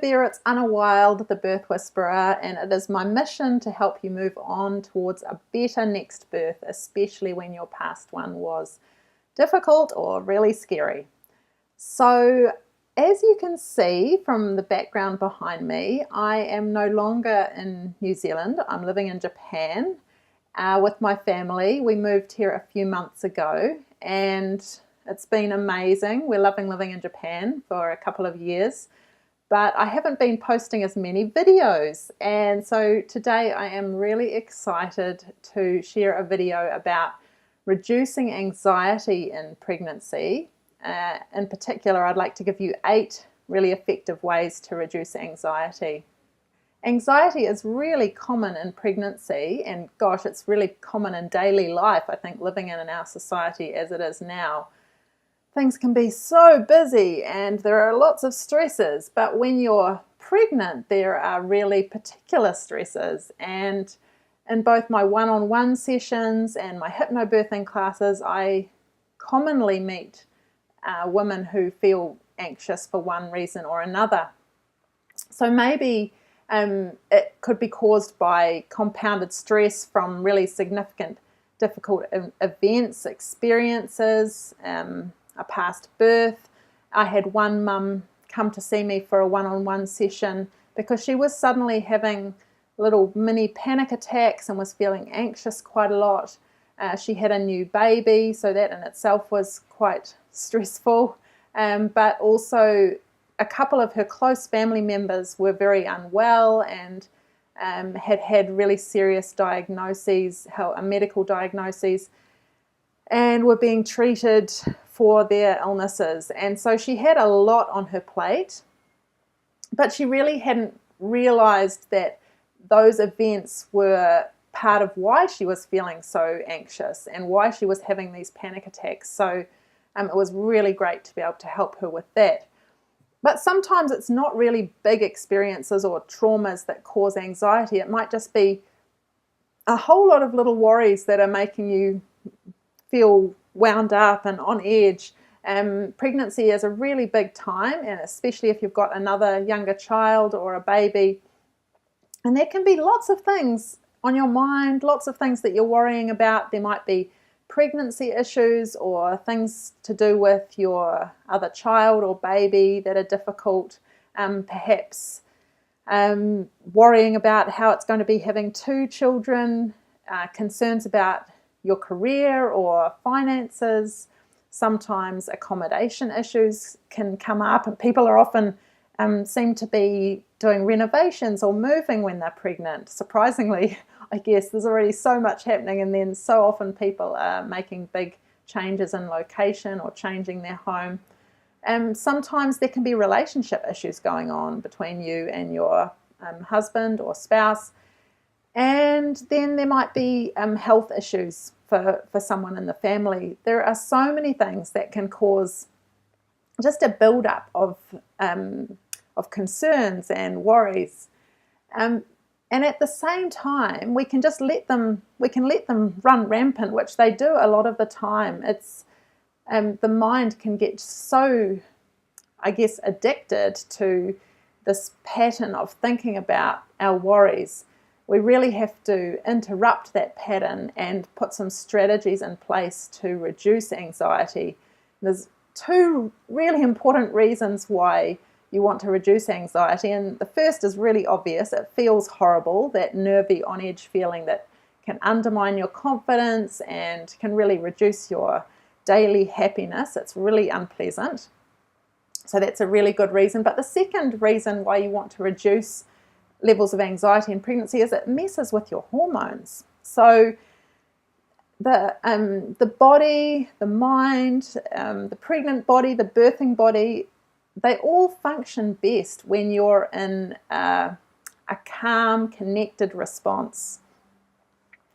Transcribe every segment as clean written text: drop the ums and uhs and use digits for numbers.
there, it's Anna Wild, the Birth Whisperer, and it is my mission to help you move on towards a better next birth, especially when your past one was difficult or really scary. So, as you can see from the background behind me, I am no longer in New Zealand. I'm living in Japan with my family. We moved here a few months ago, and it's been amazing. We're loving living in Japan for a couple of years, but I haven't been posting as many videos. And so today I am really excited to share a video about reducing anxiety in pregnancy. In particular, I'd like to give you 8 really effective ways to reduce anxiety. Anxiety is really common in pregnancy, and gosh, it's really common in daily life. I think living in our society as it is now, things can be so busy and there are lots of stresses, but when you're pregnant, there are really particular stresses. And in both my one-on-one sessions and my hypnobirthing classes, I commonly meet women who feel anxious for one reason or another. So maybe it could be caused by compounded stress from really significant, difficult events, experiences, a past birth. I had one mum come to see me for a one-on-one session because she was suddenly having little mini panic attacks and was feeling anxious quite a lot. She had a new baby, so that in itself was quite stressful, but also a couple of her close family members were very unwell and had really serious diagnoses, medical diagnoses, and were being treated for their illnesses. And so she had a lot on her plate, but she really hadn't realized that those events were part of why she was feeling so anxious and why she was having these panic attacks. So it was really great to be able to help her with that. But sometimes it's not really big experiences or traumas that cause anxiety. It might just be a whole lot of little worries that are making you feel wound up and on edge. Pregnancy is a really big time, and especially if you've got another younger child or a baby. And there can be lots of things on your mind, lots of things that you're worrying about. There might be pregnancy issues or things to do with your other child or baby that are difficult, perhaps worrying about how it's going to be having 2 children, concerns about your career or finances. Sometimes accommodation issues can come up, and people are often seem to be doing renovations or moving when they're pregnant. Surprisingly, I guess there's already so much happening, and then so often people are making big changes in location or changing their home. Sometimes there can be relationship issues going on between you and your husband or spouse, and then there might be health issues for someone in the family. There are so many things that can cause just a build-up of concerns and worries. And at the same time, we can just let them run rampant, which they do a lot of the time. It's the mind can get so, I guess, addicted to this pattern of thinking about our worries. We really have to interrupt that pattern and put some strategies in place to reduce anxiety. There's 2 really important reasons why you want to reduce anxiety, and the first is really obvious. It feels horrible, that nervy on edge feeling that can undermine your confidence and can really reduce your daily happiness. It's really unpleasant. So that's a really good reason. But the second reason why you want to reduce levels of anxiety in pregnancy is it messes with your hormones. So the body, the mind, the pregnant body, the birthing body, they all function best when you're in a calm, connected response.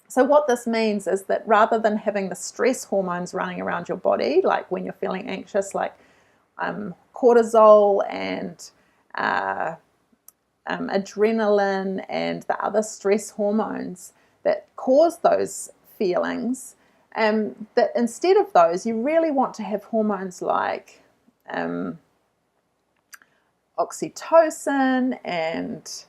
So what this means is that rather than having the stress hormones running around your body, like when you're feeling anxious, like cortisol and adrenaline and the other stress hormones that cause those feelings, that instead of those, you really want to have hormones like oxytocin and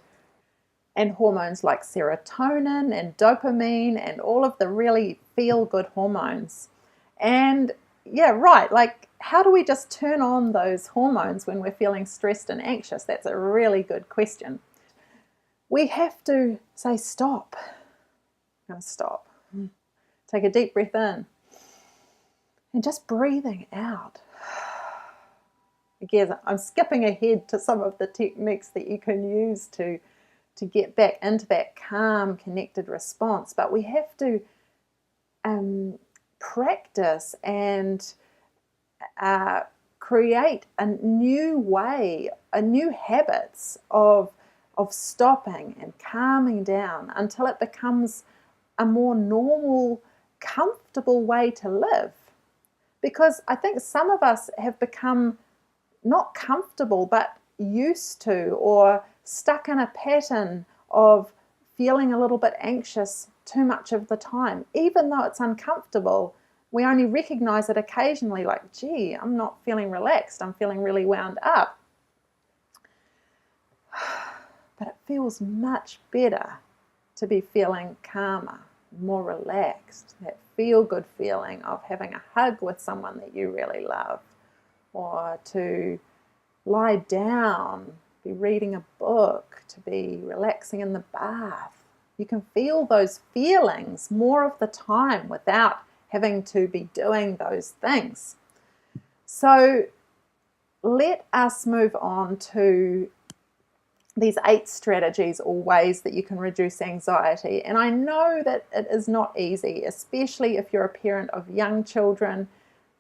hormones like serotonin and dopamine and all of the really feel-good hormones. And yeah, right, like how do we just turn on those hormones when we're feeling stressed and anxious? That's a really good question. We have to say stop. I'm going to stop. Take a deep breath in and just breathing out. Again, I'm skipping ahead to some of the techniques that you can use to get back into that calm, connected response. But we have to practice and create a new way, a new habits of stopping and calming down until it becomes a more normal, comfortable way to live. Because I think some of us have become not comfortable, but used to or stuck in a pattern of feeling a little bit anxious too much of the time. Even though it's uncomfortable, we only recognize it occasionally, like, gee, I'm not feeling relaxed, I'm feeling really wound up. But it feels much better to be feeling calmer, more relaxed, that feel-good feeling of having a hug with someone that you really love, or to lie down, be reading a book, to be relaxing in the bath. You can feel those feelings more of the time without having to be doing those things. So let us move on to these 8 strategies or ways that you can reduce anxiety. And I know that it is not easy, especially if you're a parent of young children.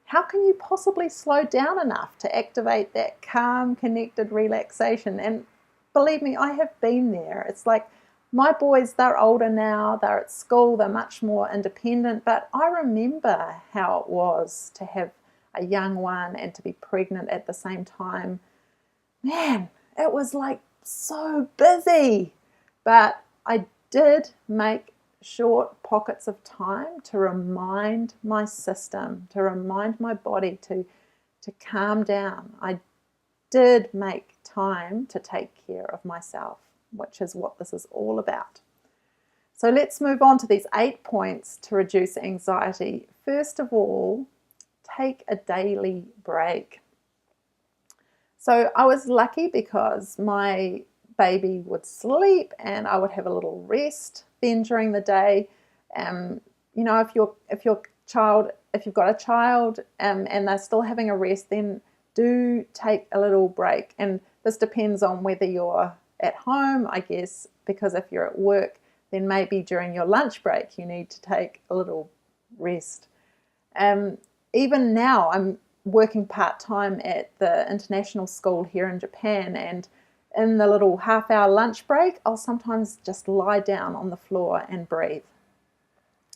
How can you possibly slow down enough to activate that calm, connected relaxation? And believe me, I have been there. It's like my boys, they're older now, they're at school, they're much more independent, but I remember how it was to have a young one and to be pregnant at the same time. Man, it was like so busy. But I did make short pockets of time to remind my system, to remind my body to calm down. I did make time to take care of myself, which is what this is all about. So let's move on to these 8 points to reduce anxiety. First of all, take a daily break. So I was lucky because my baby would sleep and I would have a little rest then during the day. You know, if you've got a child and they're still having a rest, then do take a little break. And this depends on whether you're at home, I guess, because if you're at work, then maybe during your lunch break you need to take a little rest. Even now, I'm working part-time at the international school here in Japan, and in the little half-hour lunch break, I'll sometimes just lie down on the floor and breathe.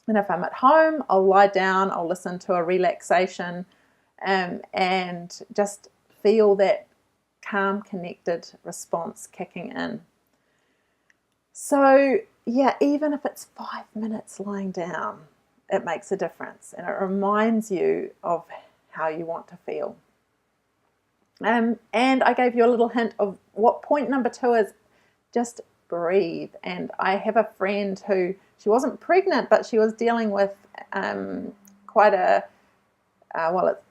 And if I'm at home, I'll lie down, I'll listen to a relaxation and just feel that calm, connected response kicking in. So yeah, even if it's 5 minutes lying down, it makes a difference and it reminds you of how you want to feel. And I gave you a little hint of what point number 2 is. Just breathe. And I have a friend who, she wasn't pregnant, but she was dealing with quite a,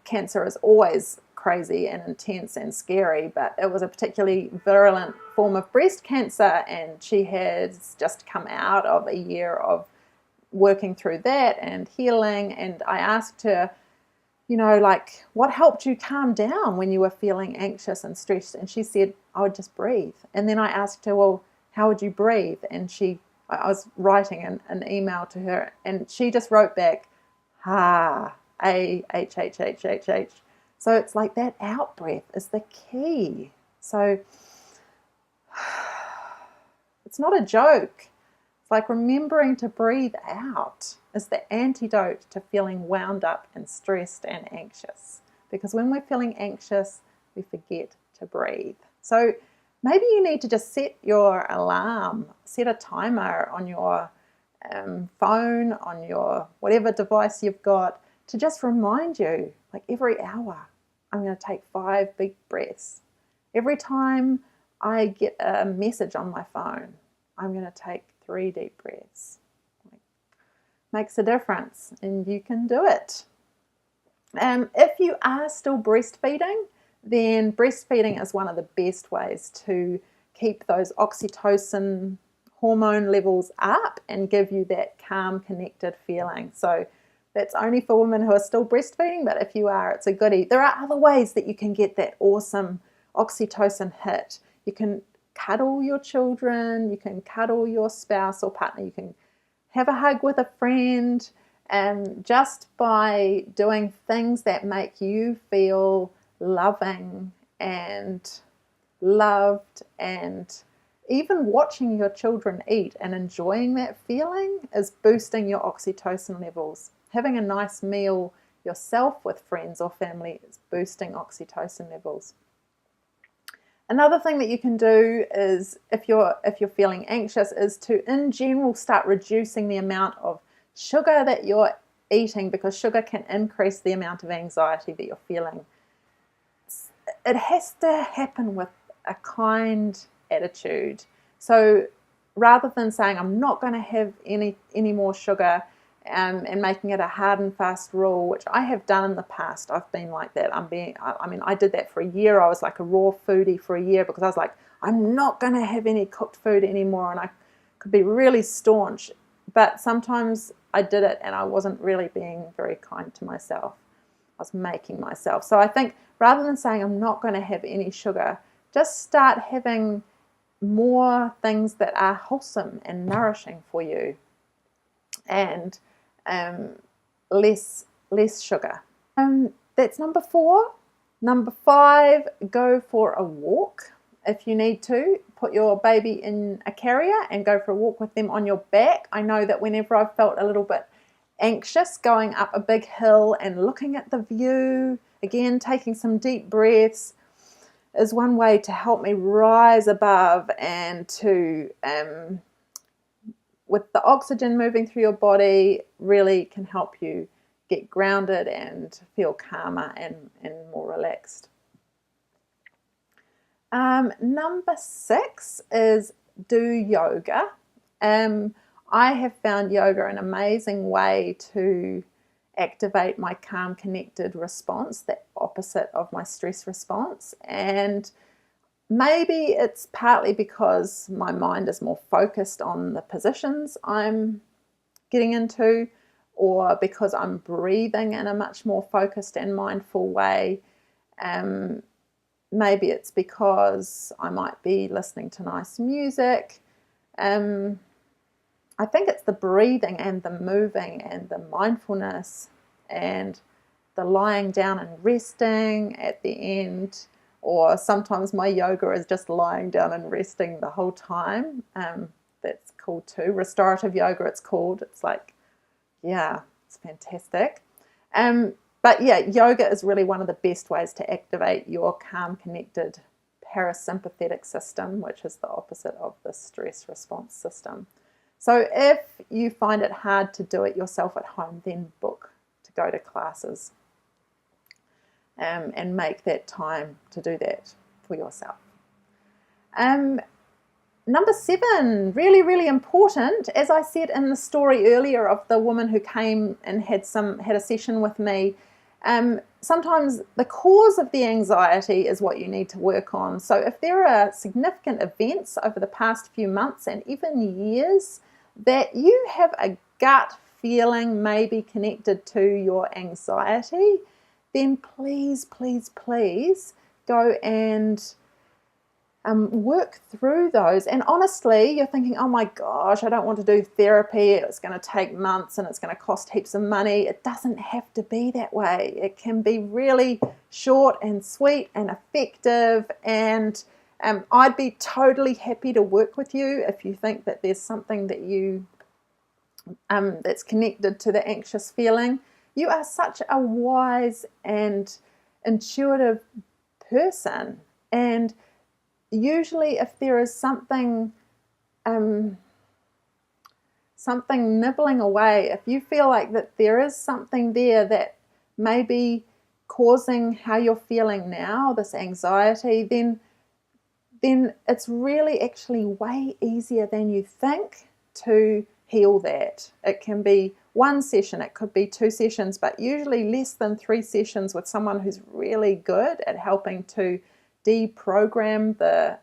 cancer is always crazy and intense and scary, but it was a particularly virulent form of breast cancer, and she has just come out of a year of working through that and healing. And I asked her, you know, like, what helped you calm down when you were feeling anxious and stressed? And she said, I would just breathe. And then I asked her, well, how would you breathe? And I was writing an email to her, and she just wrote back, ha, A-H-H-H-H-H. So it's like that out breath is the key. So it's not a joke. It's like remembering to breathe out is the antidote to feeling wound up and stressed and anxious. Because when we're feeling anxious, we forget to breathe. So maybe you need to just set your alarm, set a timer on your phone, on your whatever device you've got, to just remind you, like every hour, I'm going to take 5 big breaths. Every time I get a message on my phone, I'm going to take 3 deep breaths. Makes a difference, and you can do it. If you are still breastfeeding, then breastfeeding is one of the best ways to keep those oxytocin hormone levels up and give you that calm, connected feeling. So that's only for women who are still breastfeeding, but if you are, it's a goodie. There are other ways that you can get that awesome oxytocin hit. You can cuddle your children, you can cuddle your spouse or partner, you can have a hug with a friend, and just by doing things that make you feel loving and loved, and even watching your children eat and enjoying that feeling is boosting your oxytocin levels. Having a nice meal yourself with friends or family is boosting oxytocin levels. Another thing that you can do is, if you're feeling anxious, is to in general start reducing the amount of sugar that you're eating, because sugar can increase the amount of anxiety that you're feeling. It has to happen with a kind attitude. So rather than saying I'm not going to have any more sugar, and making it a hard and fast rule, which I have done in the past. I've been like that. I did that for a year. I was like a raw foodie for a year, because I was like, I'm not going to have any cooked food anymore, and I could be really staunch. But sometimes I did it and I wasn't really being very kind to myself. I was making myself. So I think rather than saying I'm not going to have any sugar, just start having more things that are wholesome and nourishing for you, and less sugar. That's number 4. Number 5, go for a walk. If you need to, put your baby in a carrier and go for a walk with them on your back. I know that whenever I've felt a little bit anxious, going up a big hill and looking at the view, again, taking some deep breaths, is one way to help me rise above, and to with the oxygen moving through your body, really can help you get grounded and feel calmer and more relaxed. Number 6 is do yoga. I have found yoga an amazing way to activate my calm, connected response, the opposite of my stress response. And maybe it's partly because my mind is more focused on the positions I'm getting into, or because I'm breathing in a much more focused and mindful way. Maybe it's because I might be listening to nice music. I think it's the breathing and the moving and the mindfulness and the lying down and resting at the end. Or sometimes my yoga is just lying down and resting the whole time. That's cool too. Restorative yoga, it's called. It's like, yeah, it's fantastic. But yeah, yoga is really one of the best ways to activate your calm, connected parasympathetic system, which is the opposite of the stress response system. So if you find it hard to do it yourself at home, then book to go to classes. And make that time to do that for yourself. Number 7, really, really important. As I said in the story earlier of the woman who came and had a session with me, sometimes the cause of the anxiety is what you need to work on. So if there are significant events over the past few months and even years that you have a gut feeling maybe connected to your anxiety, then please, please, please go and work through those. And honestly, you're thinking, oh my gosh, I don't want to do therapy. It's going to take months and it's going to cost heaps of money. It doesn't have to be that way. It can be really short and sweet and effective. And I'd be totally happy to work with you if you think that there's something that you that's connected to the anxious feeling. You are such a wise and intuitive person, and usually if there is something nibbling away, if you feel like that there is something there that may be causing how you're feeling now, this anxiety, then then it's really actually way easier than you think to heal that. It can be one session, it could be 2 sessions, but usually less than 3 sessions with someone who's really good at helping to deprogram the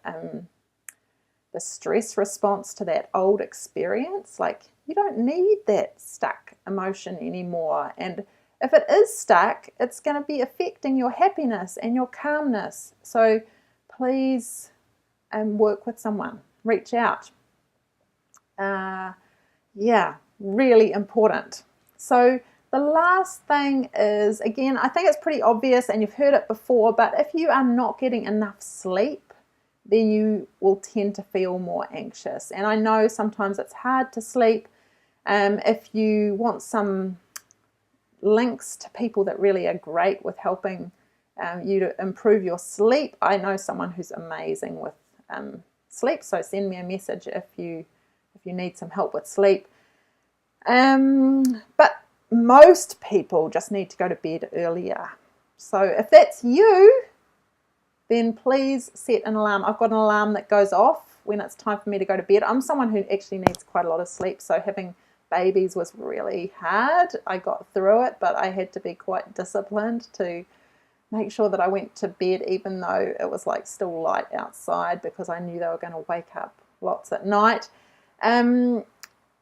stress response to that old experience. Like, you don't need that stuck emotion anymore. And if it is stuck, it's going to be affecting your happiness and your calmness. So please work with someone, reach out. Yeah, really important. So the last thing is, again, I think it's pretty obvious and you've heard it before, but if you are not getting enough sleep, then you will tend to feel more anxious. And I know sometimes it's hard to sleep. If you want some links to people that really are great with helping you to improve your sleep, I know someone who's amazing with sleep, so send me a message if you need some help with sleep. But most people just need to go to bed earlier. So if that's you, then please set an alarm. I've got an alarm that goes off when it's time for me to go to bed. I'm someone who actually needs quite a lot of sleep, so having babies was really hard. I got through it, but I had to be quite disciplined to make sure that I went to bed even though it was like still light outside, because I knew they were going to wake up lots at night.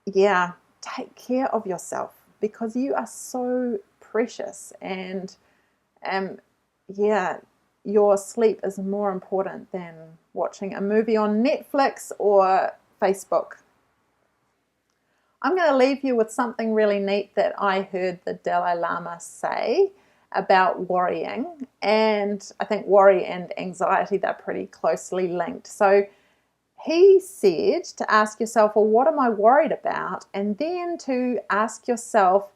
Yeah, take care of yourself because you are so precious, and yeah, your sleep is more important than watching a movie on Netflix or Facebook. I'm going to leave you with something really neat that I heard the Dalai Lama say about worrying, and I think worry and anxiety, they're pretty closely linked. So he said to ask yourself, well, what am I worried about? And then to ask yourself,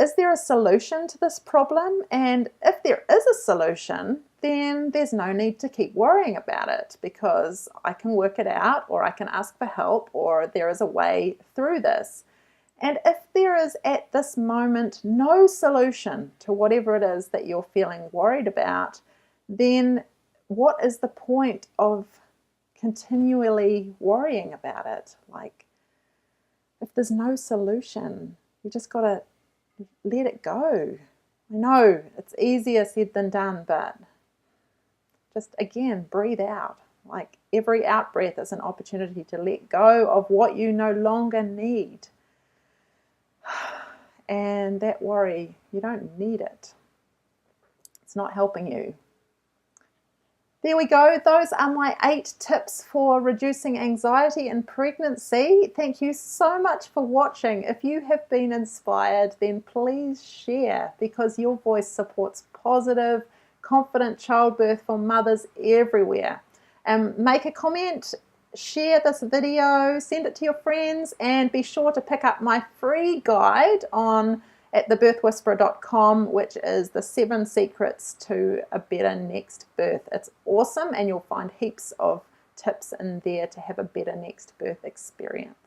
is there a solution to this problem? And if there is a solution, then there's no need to keep worrying about it because I can work it out, or I can ask for help, or there is a way through this. And if there is at this moment no solution to whatever it is that you're feeling worried about, then what is the point of continually worrying about it? Like, if there's no solution, you just got to let it go. I know it's easier said than done, but just again, breathe out. Like, every out breath is an opportunity to let go of what you no longer need. And that worry, you don't need it. It's not helping you. There we go. Those are my 8 tips for reducing anxiety in pregnancy. Thank you so much for watching. If you have been inspired, then please share, because your voice supports positive, confident childbirth for mothers everywhere. Make a comment, share this video, send it to your friends, and be sure to pick up my free guide at thebirthwhisperer.com, which is the 7 secrets to a better next birth. It's awesome, and you'll find heaps of tips in there to have a better next birth experience.